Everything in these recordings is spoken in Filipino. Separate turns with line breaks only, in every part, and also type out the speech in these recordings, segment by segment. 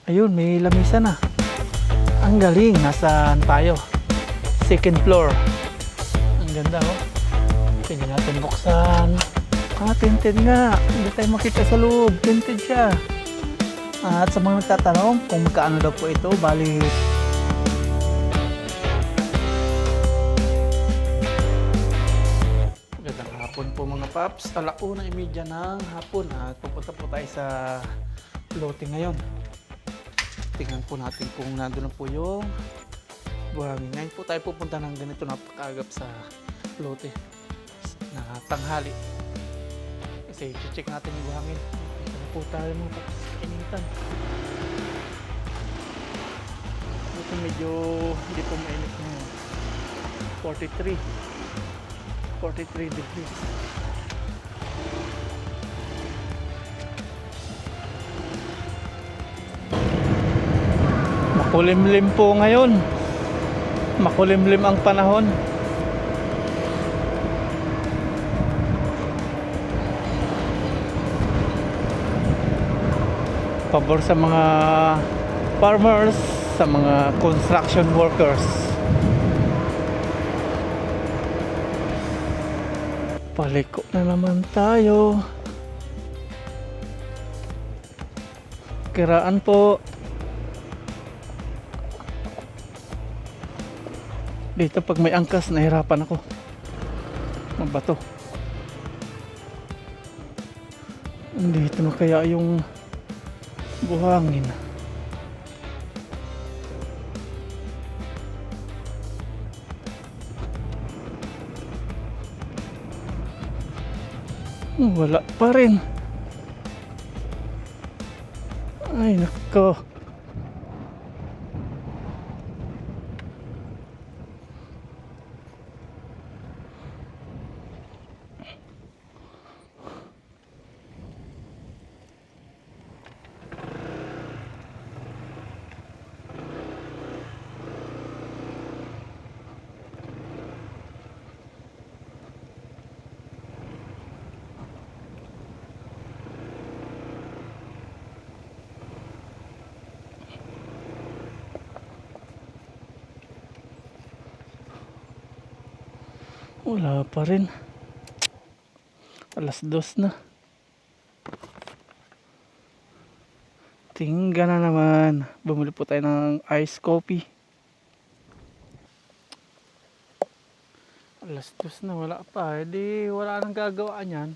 Ayun, may lamisa na. Ang galing. Nasaan tayo? Second floor. Ang ganda, oh. Pwede natin buksan. Tinted nga. Hindi tayo makita sa loob. Tinted siya. At sa mga nagtatanong kung magkaano daw po ito, bali magandang hapon po mga paps. 1:30 ng hapon at pupunta po tayo sa lote ngayon. Tingnan po natin kung nandun na po yung buhangin. Ngayon po tayo pupunta ng ganito napakaagap sa lote na tanghali. Kasi check natin yung buhangin. Ito na po tayo mga paps. Initan. Ito medyo hindi po mainit ngayon. 43 degrees. Makulimlim po ngayon. Makulimlim ang panahon. Pabor sa mga farmers, sa mga construction workers. Paliko na naman tayo. Kiraan po. Dito pag may angkas, nahirapan ako. Mabato. Dito na kaya yung buhangin. Wala pa rin. Ay nako. Wala pa rin. 2:00 na. Tingga na naman. Bumili po tayo ng iced coffee. 2:00 na, wala pa. Hindi, wala nang gagawaan yan.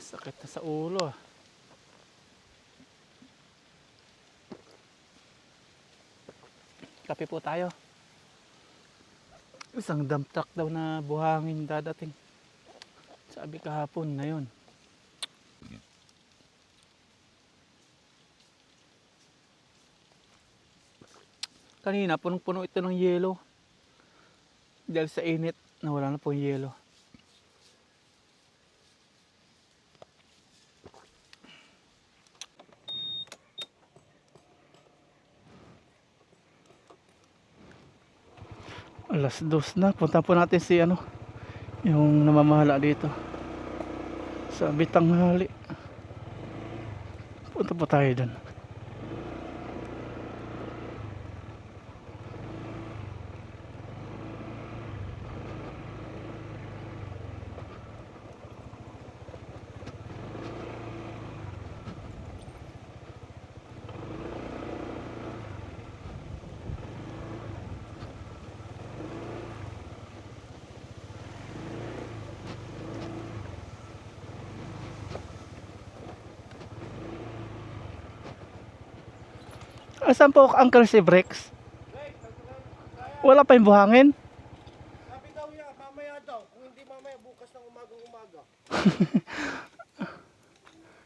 Sakit na sa ulo ah. Kape po tayo. Isang dump truck daw na buhangin dadating. Sabi kahapon na yun. Kanina punong-puno ito ng yelo. Dahil sa init, nawala na po yung yelo. Alas 2 na. Punta po natin si yung namamahala dito sa Bitanghali. Punta po tayo dun. Asan po Uncle si Brex? Wala pa yung buhangin?
Sabi daw niya, mamaya daw. Kung hindi mamaya, bukas ng umagang-umaga.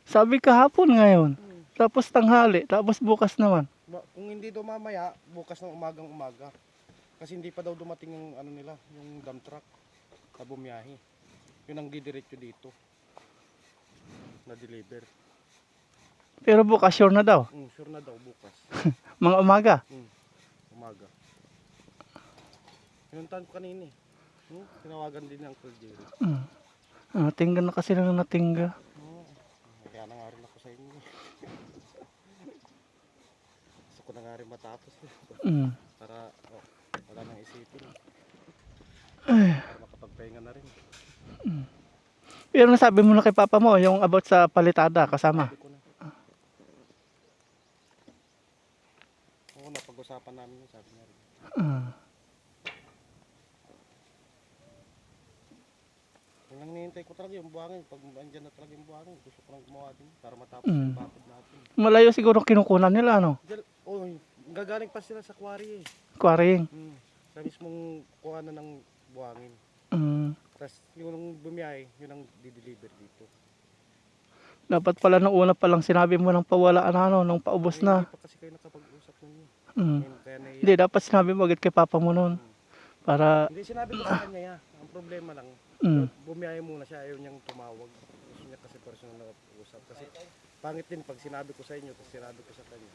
Sabi kahapon ngayon. Tapos tanghali, tapos bukas naman.
Kung hindi daw mamaya, bukas ng umagang-umaga. Kasi hindi pa daw dumating yung nila, yung dump truck na bumiyahe. Yun ang didiretso dito. Na-deliver.
Pero bukas sure na daw.
Sure na daw bukas.
Mga umaga.
Umaga. Pinuntahan ko kanina eh. Tinawagan din ng Uncle Jerry.
Tingga na kasi lang natingga.
Oo. Kaya na nga rin ako sa inyo. Gusto ko na nga rin matapos.
Mm.
Para wala nang isipin.
Ay.
Para makapagpahinga na rin.
Pero nasabi mo na kay papa mo yung about sa palitada kasama.
Sabi ko na. Oo, napag-usapan namin yun, sabi niya rin.
Ah.
Yung lang hinihintay ko talaga yung buhangin. Pag andyan na talaga yung buhangin, gusto ko lang gumawa din para matapos yung bakod natin.
Malayo siguro kinukunan nila, ano?
Oh, gagaling pa sila sa quarry eh.
Quarrying.
Sa mismong kuha na ng buhangin.
Mm.
Tapos yung bumiyahe, yun ang di-deliver dito.
Dapat pala nung una pa lang sinabi mo nang pawalaan ano, nung paubos na.
Hindi pa kasi kayo nakapag-usap nun yun.
Mm.
Kaya naiyak.
Hindi, dapat sinabi mo agad kay papa mo noon. Para,
Hindi, sinabi ko sa kanya yan. Ang problema lang, bumiyahe muna siya, ayaw niyang tumawag. Gusto niya kasi personal na usap. Kasi pangit din pag sinabi ko sa inyo, tapos sinabi ko sa kanya.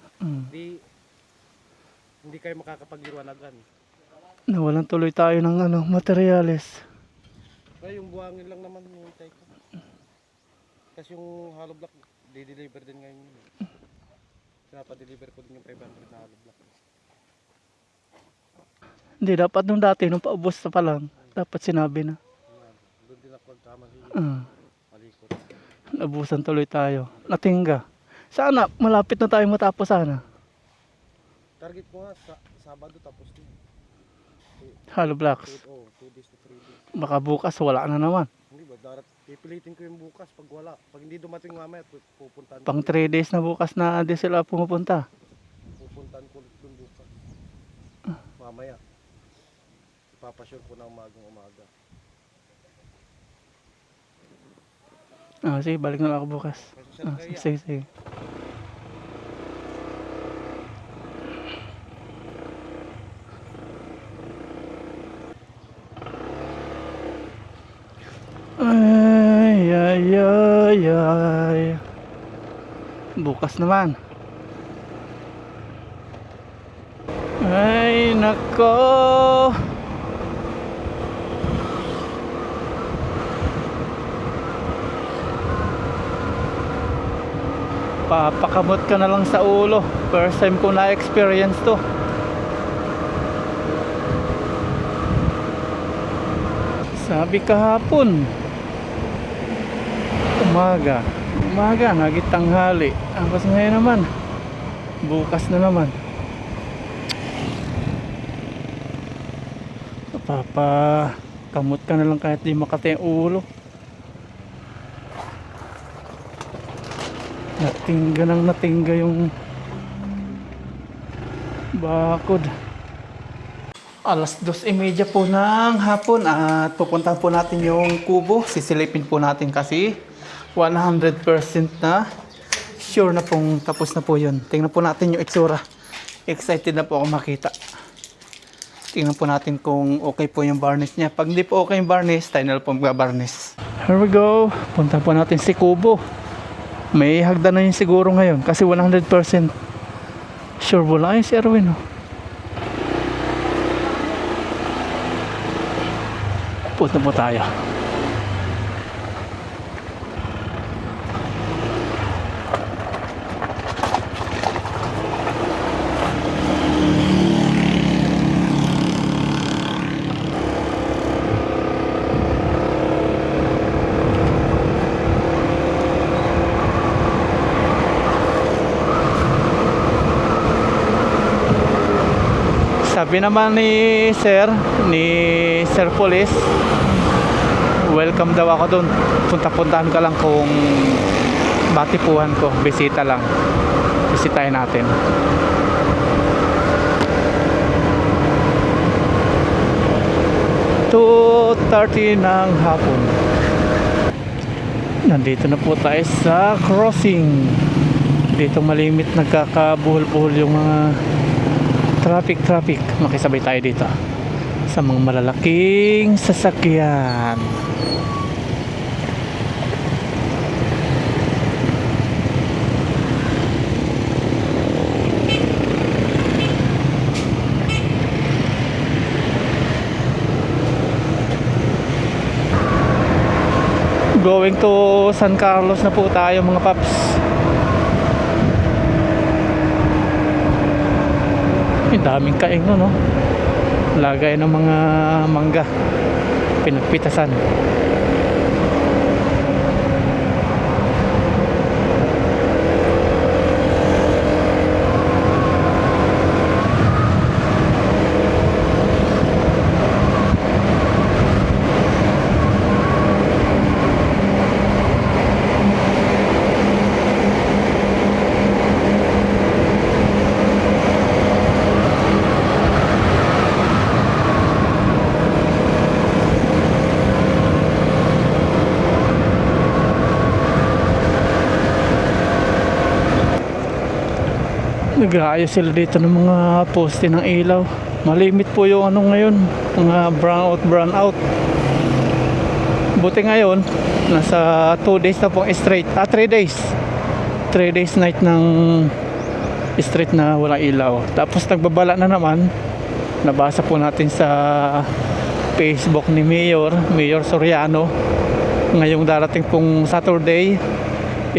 Hindi kayo makakapag-iwanagan.
nawalan tuloy tayo ng ano, materyales.
Kaya yung buhangin lang naman hinihintay ko. Kasi yung hollow block, di-deliver din ngayon yun. Pinapa-deliver ko din yung 500 na hollow block.
Hindi, dapat nung dati, nung paubos na pa lang, dapat sinabi na.
Yan. Doon din ako nagkama sa malikot.
Nabusan tuloy tayo. Natingga. Sana, malapit na tayo matapos sana.
Target ko nga, Sabado tapos din.
Hollow blocks.
2 days to 3 days.
Baka bukas wala na naman.
Hindi ba, pipilitin ko yung bukas pag wala. Pag hindi dumating mamaya, pupuntahan
Pang
ko.
3 days na bukas na di sila pumupunta.
Pupuntahan ko ulit yung bukas. Mamaya. Ipapasyon ko na umaga.
Sige, balik na lang ako bukas.
Kasi sa kaya,
Sige. Ay. Bukas naman. Ay, nako. Papakamot ka na lang sa ulo. First time ko na-experience to. Sabi kahapon, umaga, nagit tanghali. Tapos ngayon naman, bukas na naman. Papakamot ka na lang kahit di makati ang ulo. Natingga yung bakod. 2:30 po ng hapon at pupuntahan po natin yung kubo. Sisilipin po natin kasi 100% na sure na pong tapos na po yun. Tingnan po natin yung itsura. Excited na po ako makita. Tingnan po natin kung okay po yung varnish niya. Pag hindi po okay yung varnish, tayo na lang po mag-varnish. Here we go. Punta po natin si kubo. May hagdan na yun siguro ngayon kasi 100% sure wala yun si Erwin. Punta po tayo. Sabi naman ni Sir Police, welcome daw ako dun. Punta-puntahan ka lang kung matipuhan ko. Bisita lang. Bisitahin natin. To 2:30 ng hapon. Nandito na po tayo sa crossing. Dito malimit nagkakabuhol-buhol yung mga traffic. Makisabay tayo dito sa mga malalaking sasakyan. Going to San Carlos na po tayo mga paps. Ang daming kaing no, no? Lagay ng mga mangga. Pinagpitasan. Nag-aayos sila dito ng mga poste ng ilaw. Malimit po yung ano ngayon, mga brown out. Buti ngayon, nasa 2 days na pong straight. 3 days. 3 days night ng straight na walang ilaw. Tapos nagbabala na naman. Nabasa po natin sa Facebook ni Mayor Soriano. Ngayong darating pong Saturday,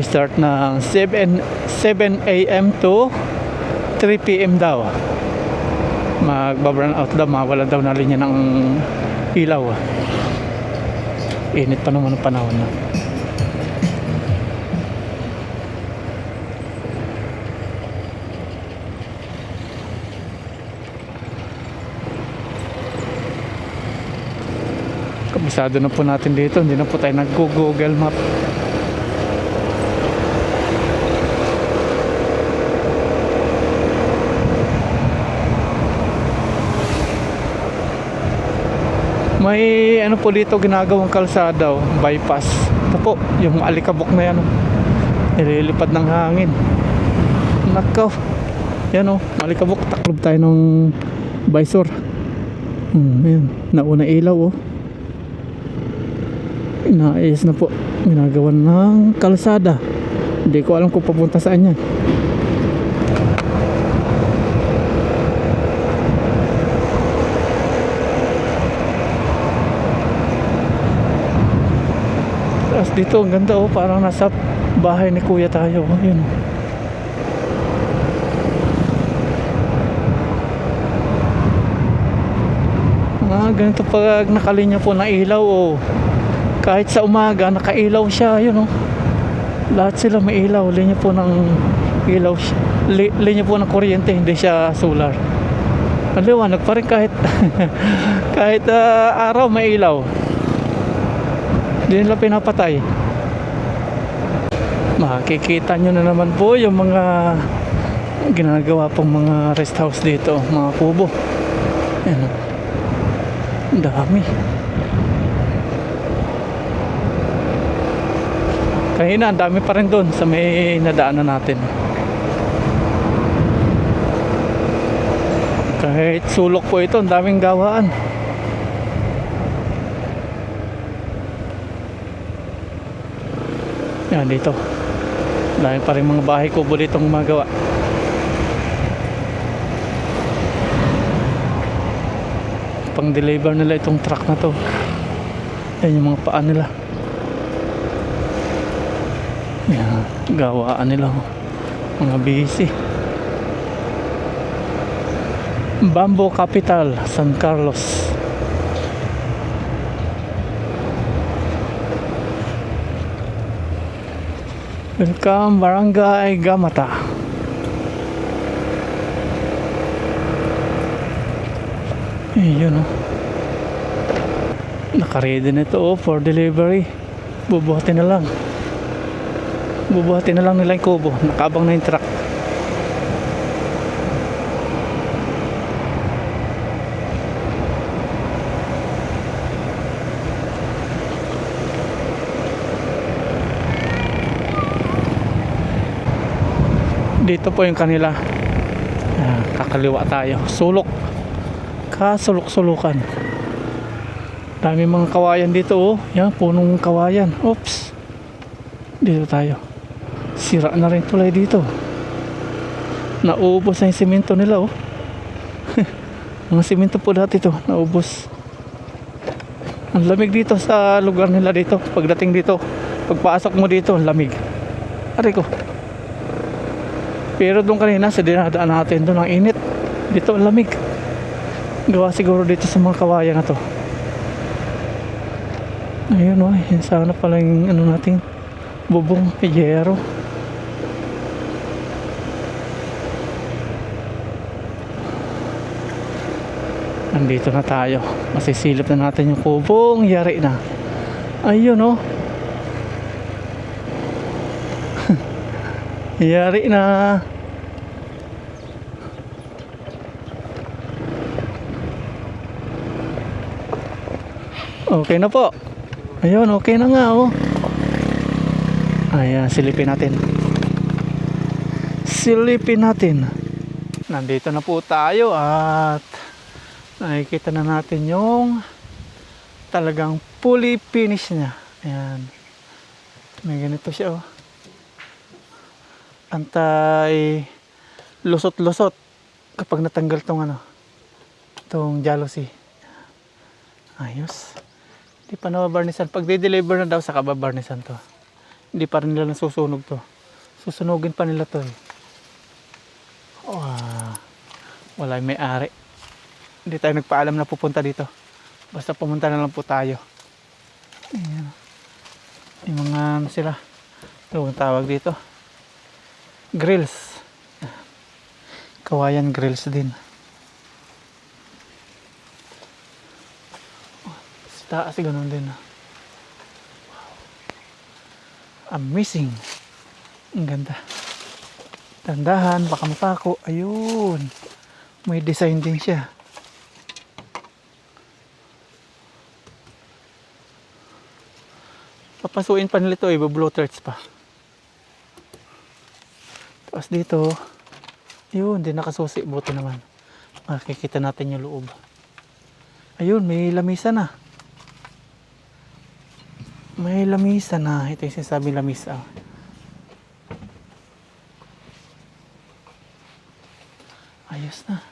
start ng 7 a.m. to 3 p.m. daw. Magba-brown out daw, mawala daw na linya ng ilaw. Init pa naman ang panahon na. Kabisado na po natin dito, hindi na po tayo nag-Google Map. May ano po dito ginagawang kalsada, bypass. Ito po, yung alikabok na yan, nililipad ng hangin. Nakaw. Yan alikabok. Taklob tayo ng visor. Yan, nauna ilaw Inaayos na po. Ginagawa ng kalsada. Hindi ko alam kung papunta saan yan. Dito ang ganda parang nasa bahay ni kuya tayo. Yun ganito pag nakalinya po na ilaw kahit sa umaga nakailaw siya. Yun lahat sila may ilaw. Linya po ng ilaw, linya po ng kuryente, hindi siya solar. Maliwanag pa rin kahit kahit araw may ilaw. Hindi nila pinapatay. Makikita nyo na naman po yung mga ginagawa pong mga rest house dito, mga kubo. Ayan, ang dami. Kanina ang dami pa rin doon sa may nadaanan natin. Kahit sulok po ito, ang daming gawaan. Yan dito. Dahil pa rin mga bahay kubo dito gumagawa. Pang deliver nila itong truck na to. Yan yung mga paan nila. Yan, gawaan nila. Mga busy. Bamboo Capital, San Carlos. Welcome Barangay Gamata. Yun naka-ready na ito for delivery. Bubuhatin na lang nila yung kubo. Nakabang na yung truck. Dito po yung kanila. Kakaliwa tayo. Sulok. Kasulok-sulukan. Dami mga kawayan dito Yan, punong kawayan. Oops. Dito tayo. Sira na rin tulay dito. Naubos na yung simento nila Mga simento po dati to. Naubos. Ang lamig dito sa lugar nila dito. Pagdating dito, pagpasok mo dito, ang lamig. Aray ko. Pero doon kanina sa dinadaan natin doon ang init. Dito ang lamig. Gawa siguro dito sa mga kawayan na to. Ayun o, yun sana pala yung ano natin, bubong yero. Nandito na tayo. Masisilip na natin yung kubong. Yari na. Ayun o. Yari na. Okay na po. Ayun, okay na nga oh. Ayan, silipin natin. Silipin natin. Nandito na po tayo at nakikita na natin yung talagang fully finish niya. Ayan. May ganito siya oh. Antay lusot-lusot kapag natanggal tong ano, tong jealousy. Ayos. Hindi pa nababarnisan. Pag de-deliver na daw sa kababarnisan to. Hindi pa rin nila nasusunog to. Susunugin pa nila to eh. Wow. Wala yung may-ari. Hindi tayo nagpaalam na pupunta dito. Basta pumunta na lang po tayo. Ayan. Yung mga ano sila. Ito ang tawag dito. Grills. Kawayan grills din. Sa taas ganun din. Wow. Amazing. Ang ganda. Tandahan, baka mapako. Ayun. May design din siya. Papasuin pa nila ito, i-blow torch pa. Tapos dito, yun, di nakasusi. Buti naman. Makikita natin yung loob. Ayun, may lamisa na. May lamisa na. Ito yung sinasabi lamisa. Ayos na.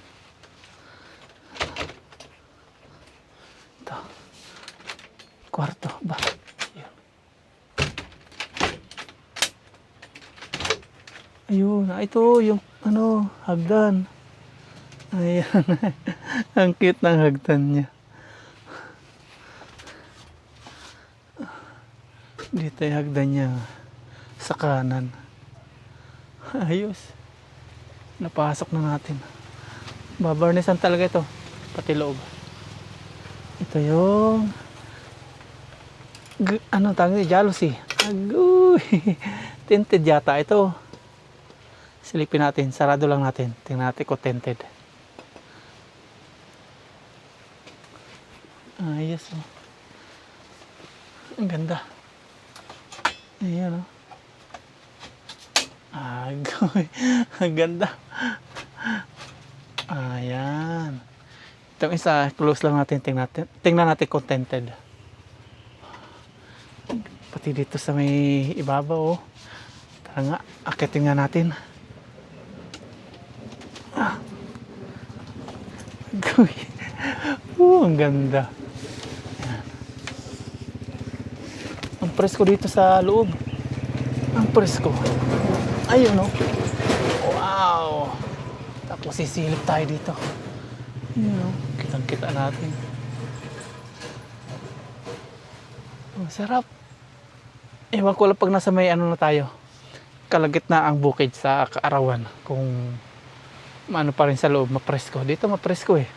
Ito. Kwarto ba? Ayun, ito yung ano, hagdan. Ayan. Ang cute ng hagdan niya. Dito yung hagdan niya sa kanan. Ayos. Napasok na natin. Babarnisan talaga ito. Pati loob. Ito yung ano tawag nito? Jealousy. Agoy. Tinted yata ito. Silipin natin. Sarado lang natin. Tingnan natin kung tinted. Ayos oh. Ang ganda. Ayan oh. Agoy. Ang ganda. Ayan. Itong isa, close lang natin. Tingnan natin kung tinted. Pati dito sa may ibabaw oh. Tara nga, akitin nga natin. Agoy. Ang ganda. Ayan. Ang presko dito sa loob. Ang presko. Ayun oh. Wow. Tapos sisilip tayo dito. Ayun oh. Kitang-kita natin. Ang sarap. Ewan ko lang pag nasa may ano na tayo. Kalagitna ang bukid sa kaarawan. Kung ano pa rin sa loob, mapresko. Dito mapresko eh.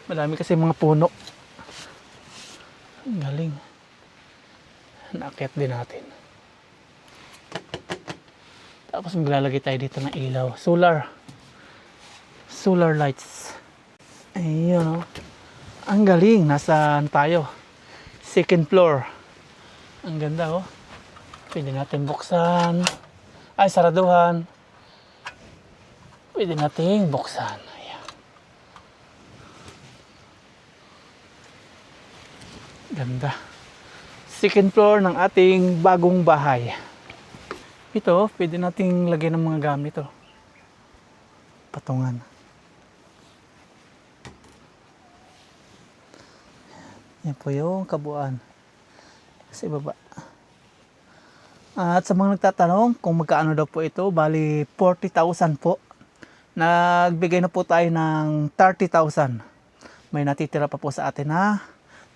Madami kasi mga puno. Ang galing. Naakyat din natin. Tapos maglalagay tayo dito ng ilaw. Solar lights. Ayun oh. Ang galing. Nasaan tayo? Second floor. Ang ganda oh. Pwede natin buksan. Ay, saraduhan. Pwede natin buksan. Ayan. Ganda. Second floor ng ating bagong bahay. Ito, pwede nating lagyan ng mga gamit oh. Patungan. Yan po yung kabuuan. Sa ibaba. At sa mga nagtatanong kung magkaano daw po ito, bali 40,000 po. Nagbigay na po tayo ng 30,000. May natitira pa po sa atin na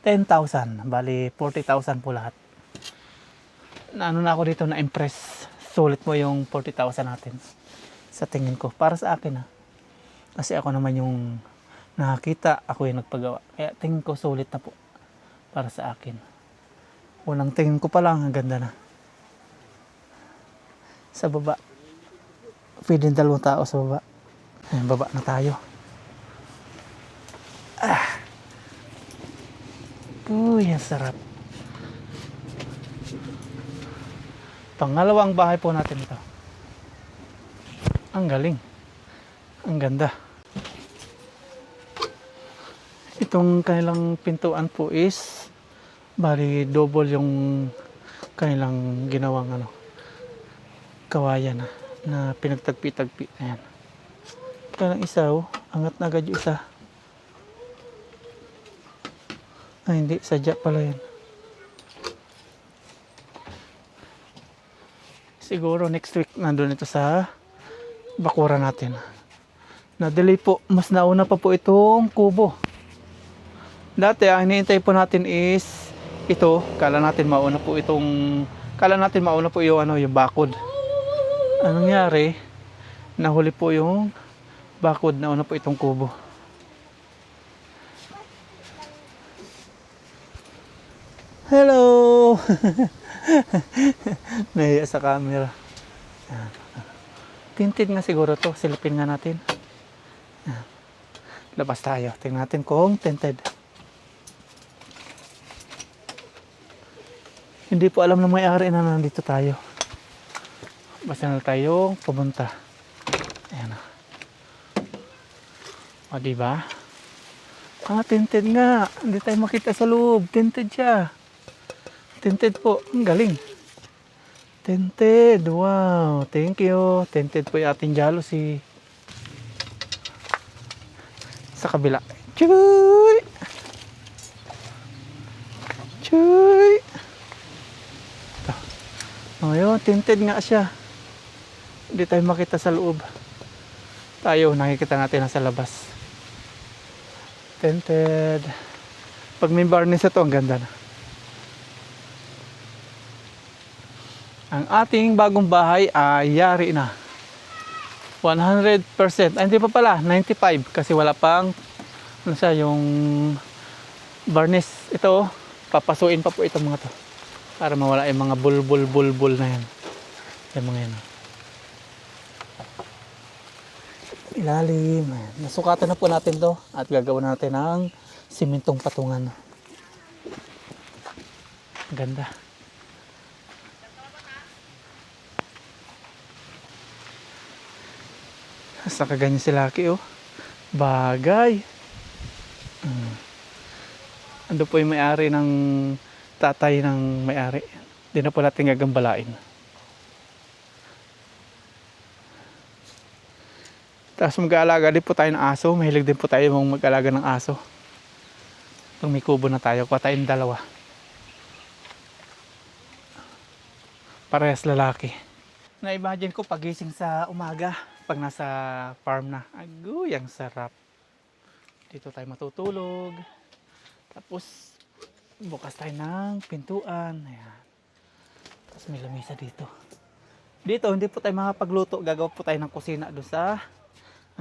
10,000. Bali 40,000 po lahat. Naano na ako dito na impress. Sulit mo yung 40,000 natin. Sa tingin ko. Para sa akin ha. Kasi ako naman yung nakakita. Ako yung nagpagawa. Kaya tingin ko sulit na po. Para sa akin. Unang tingin ko pa lang. Ang ganda na. Sa baba. Pwede 2 tao sa baba. Ayan, baba na tayo. Uy, ang sarap. Pangalawang bahay po natin ito. Ang galing. Ang ganda. Itong kanilang pintuan po is bali double yung kanilang ginawang kawayan na pinagtagpi-tagpi. Ayan. Kailang isa angat na agad yung isa. Ay hindi, sadya pala yan. Siguro next week nandun ito sa bakura natin. Na-delay po, mas nauna pa po itong kubo. Dati ang iniintay po natin is ito, kala natin mauna po yung yung bakod. Anong nangyari? Nahuli po yung bakod, nauna po itong kubo. Hello! Nahiya sa camera. Tinted nga siguro to. Silipin nga natin. Labas tayo. Tingnan natin kung tinted. Hindi po alam ng may-ari na nandito tayo. Basta na tayo pumunta. Ayan. O diba? Tinted nga. Hindi tayo makita sa loob. Tinted siya. Tinted po. Ang galing. Tinted. Wow. Thank you. Tinted po yung ating jealousy. Sa kabila. Chuy! Chuy! Ito. O yun. Tinted nga siya. Hindi tayo makita sa loob. Tayo. Nakikita natin nasa labas. Tinted. Pag may varnish ito, ang ganda na. Ang ating bagong bahay ay yari na. 100%. Ay, hindi pa pala. 95. Kasi wala pang yung varnish. Ito, papasuin pa po itong mga to. Para mawala yung mga bulbul na yan. Yung mga yan. Ilalim. Nasukatan na po natin to. At gagawin natin ng simintong patungan. Ganda. Sa kaganyan si Lucky bagay. Ando po yung may-ari ng tatay ng may-ari. Di na po natin gagambalain. Tapos mag-aalaga din po tayo ng aso. Mahilig din po tayo mag-aalaga ng aso. Pag may kubo na tayo, kuha tayong 2. Parehas lalaki. Na-imagine ko pagising sa umaga. Pag nasa farm na, agoy, ang sarap. Dito tayo matutulog. Tapos, bukas tayo ng pintuan. Ayan. Tapos may lamesa dito. Dito, hindi po tayo makapagluto. Gagawa po tayo ng kusina doon sa,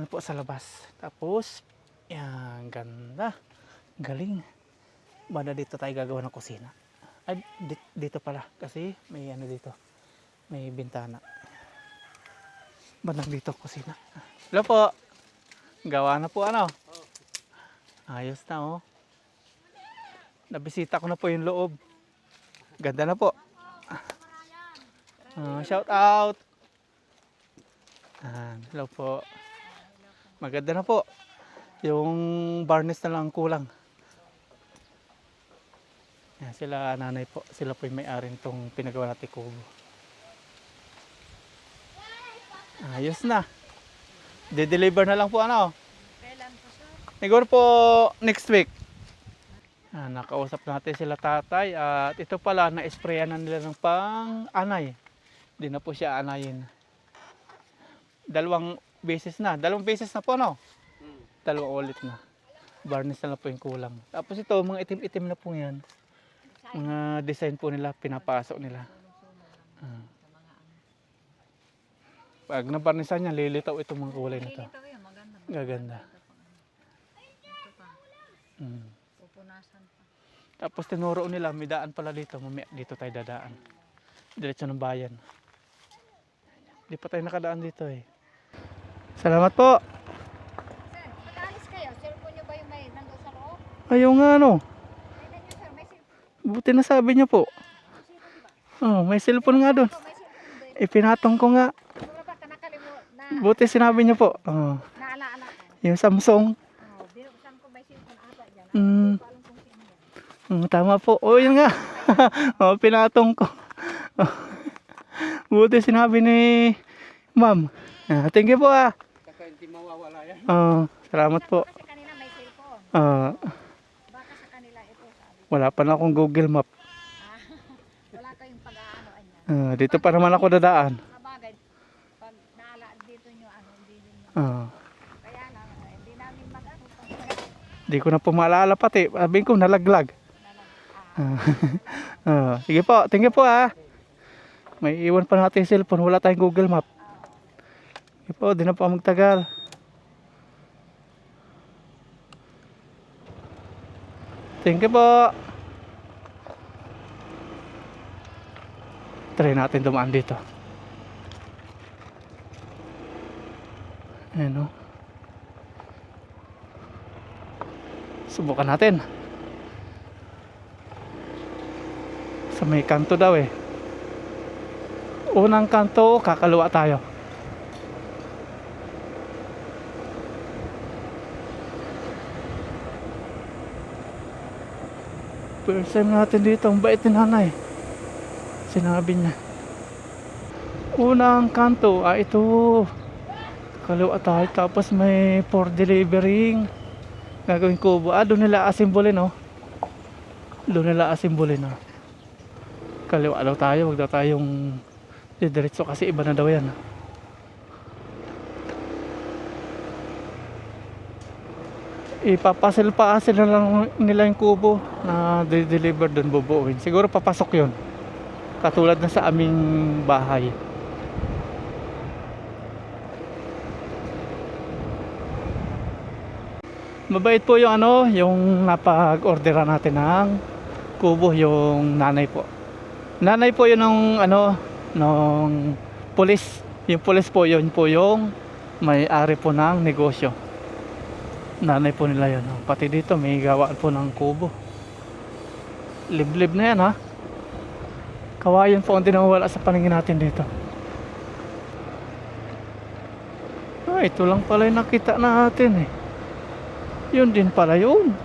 sa labas. Tapos, yan, ganda. Galing. Banda dito tayo gagawa ng kusina. Ay, dito pala. Kasi may dito. May bintana. Bandang dito kusina. Hello po. Gawa na po Ayos na Nabisita ko na po yung loob. Ganda na po. Shout out. Hello po. Maganda na po. Yung varnish na lang kulang. Yan, sila nanay po. Sila po yung may-ari nitong pinagawa natin kubo. Ayos na. De-deliver na lang po
Kailan po sir?
Siguro po next week. Nakausap natin sila tatay at ito pala na-sprayan na nila ng pang-anay. Hindi na po siya anayin. Dalawang beses na po no? Dalawang ulit na. Varnish na lang po yung kulang. Tapos ito, mga itim-itim na po yan. Mga design po nila, pinapasok nila. Pag nabarnisan niya, lilitaw itong mga kulay na to.
Lilitaw yan, maganda.
Gaganda.
Ito pa, pupunasan pa.
Tapos tinuro nila, may daan pala dito. Mamaya dito tayo dadaan. Diretso ng bayan. Di pa tayo nakadaan dito eh. Salamat po.
Sir, pag-alis kayo, cellphone nyo ba yung may nandun sa loob?
Ayaw nga no.
Tignan nyo sir, may cellphone.
Buti na sabi niyo po. Oh, may cellphone nga doon.
May cellphone doon.
Ipinatong ko nga.
Wala ba ka nakalimut na
Buti sinabi niyo po. Oh,
naalaala ko?
yung Samsung.
Binuksan ko may cellphone ata dyan.
Mm.
Hindi ko alam kung sino yan.
Tama po. Oh, yun nga. Oh, pinatong ko. Buti sinabi ni Ma'am. Thank you po ah.
Kaya hindi mawawala yan.
Salamat po.
Kasi kanina may cellphone. Baka sa kanila ito sabi.
Wala pa na akong Google Map.
Wala kayong pag-aanoan yan.
Dito pa naman ako dadaan.
Mga bagay, pag naala dito nyo, hindi nyo. Kaya lang, hindi namin mag-ano.
Di ko na po maalala pati. Sabihin ko nalaglag. Sige po. Thank you po ah. May iwan pa natin yung cellphone. Wala tayong Google Map. Sige po. Di na po magtagal. Thank you po. Try natin dumaan dito. Ayan o. Subukan natin. Sa may kanto daw eh. Unang kanto, kakaliwa tayo. First time natin dito, ang bait ni nanay. Sinabi niya. Unang kanto, ito. Kaliwa tayo, tapos may for delivering. Gagawin kubo. Doon nila asimbolin, no? Doon nila asimbolin, no? Kaliwa daw tayo, wag daw tayong didiretso kasi iba na daw yan. Ipapasil-pasil na lang nila yung kubo na deliver doon, bubuuin. Siguro papasok yon katulad na sa aming bahay. Mabait po yung yung napag-orderan natin ng kubo, yung nanay po. Nanay po yun ng nung pulis. Yung pulis po yun po yung may-ari po ng negosyo. Nanay po nila yun. Pati dito may gawaan po ng kubo. Liblib na yan ha. Kawayan po ang dinawala sa paningin natin dito. Ito lang pala yung nakita natin eh. Yun din pala yun.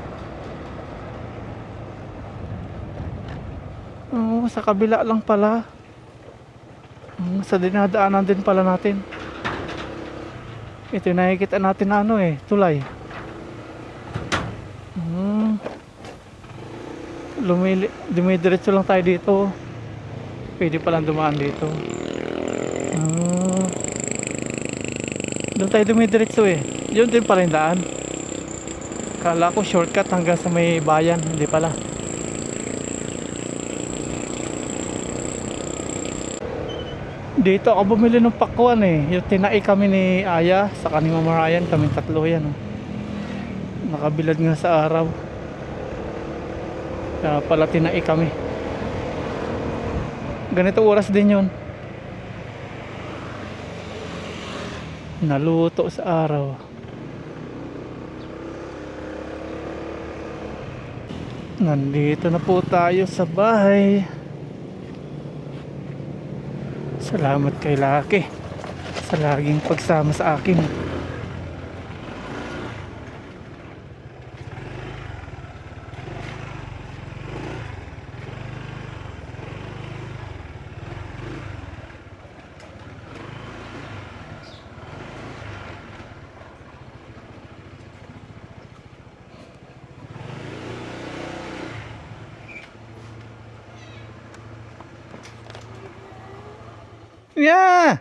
Sa kabila lang pala. Sa dinadaanan din pala natin. Ito yung nakikita natin na tulay. Dumidiretso lang tayo dito. Pwede palang dumaan dito. Doon tayo dumidiretso eh. Yun din pala yung daan. Kala ko shortcut hanggang sa may bayan. Hindi pala. Dito ako bumili ng pakwan eh. Yung tinai kami ni Aya sa kanima Marayan. Kaming tatlo yan. Nakabilad nga sa araw. Kaya pala tinai kami. Ganito oras din yun. Naluto sa araw. Nandito na po tayo sa bahay. Salamat kay Laki sa laging pagsama sa akin. Yeah!